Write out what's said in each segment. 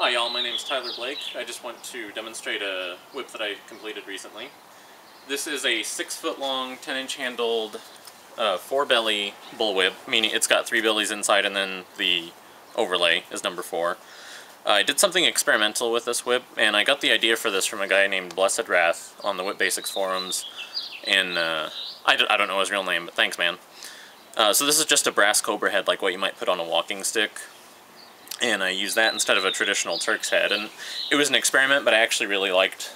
Hi y'all, my name's Tyler Blake. I just want to demonstrate a whip that I completed recently. This is a 6-foot long, 10-inch handled, 4-belly bullwhip, meaning it's got 3 bellies inside and then the overlay is number 4. I did something experimental with this whip, and I got the idea for this from a guy named Blessed Wrath on the Whip Basics forums, and I don't know his real name, but thanks man. So this is just a brass cobra head, like what you might put on a walking stick. And I used that instead of a traditional Turk's head. And it was an experiment, but I actually really liked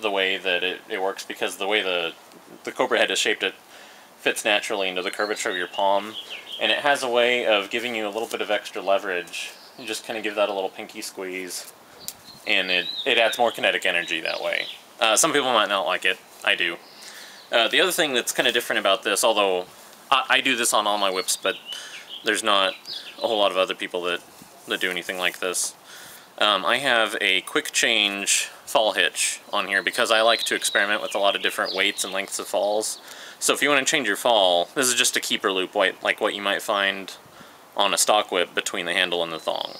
the way that it works, because the way the cobra head is shaped, it fits naturally into the curvature of your palm. And it has a way of giving you a little bit of extra leverage. You just kind of give that a little pinky squeeze, and it adds more kinetic energy that way. Some people might not like it. I do. The other thing that's kind of different about this, although I do this on all my whips, but there's not a whole lot of other people that do anything like this. I have a quick change fall hitch on here because I like to experiment with a lot of different weights and lengths of falls. So if you want to change your fall, this is just a keeper loop, like what you might find on a stock whip between the handle and the thong.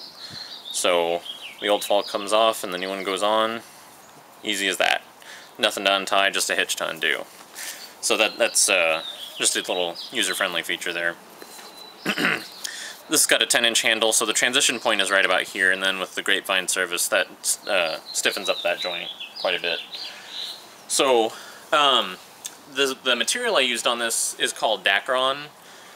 So the old fall comes off and the new one goes on. Easy as that. Nothing to untie, just a hitch to undo. So that's just a little user-friendly feature there. This has got a 10-inch handle, so the transition point is right about here, and then with the grapevine service, that stiffens up that joint quite a bit. So, the material I used on this is called Dacron,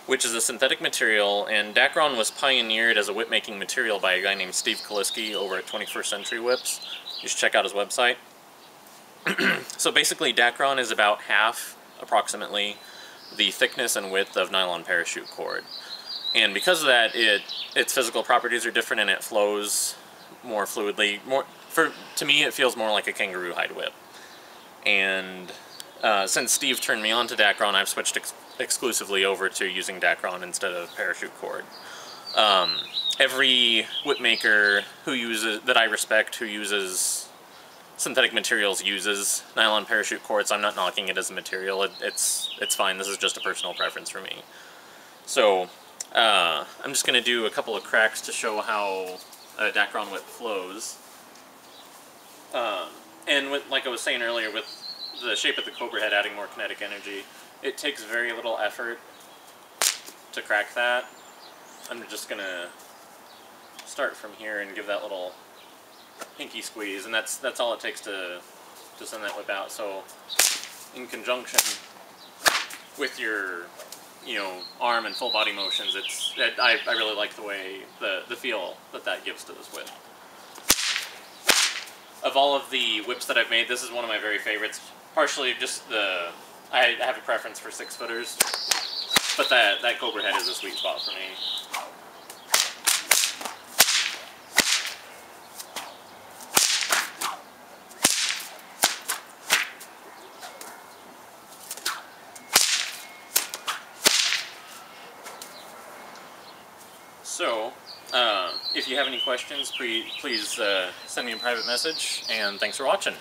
which is a synthetic material, and Dacron was pioneered as a whip-making material by a guy named Steve Kaliski over at 21st Century Whips. You should check out his website. So basically, Dacron is about half, approximately, the thickness and width of nylon parachute cord. And because of that, its physical properties are different, and it flows more fluidly. To me, it feels more like a kangaroo hide whip. And since Steve turned me on to Dacron, I've switched exclusively over to using Dacron instead of parachute cord. Every whip maker that I respect who uses synthetic materials uses nylon parachute cord, so I'm not knocking it as a material. It's fine. This is just a personal preference for me. So I'm just going to do a couple of cracks to show how a Dacron whip flows. And like I was saying earlier, with the shape of the cobra head adding more kinetic energy, it takes very little effort to crack that. I'm just going to start from here and give that little pinky squeeze, and that's all it takes to send that whip out. So in conjunction with your arm and full body motions, I really like the way, the feel that gives to this whip. Of all of the whips that I've made, this is one of my very favorites. Partially just I have a preference for 6-footers, but that cobra head is a sweet spot for me. So, if you have any questions, please send me a private message, and thanks for watching.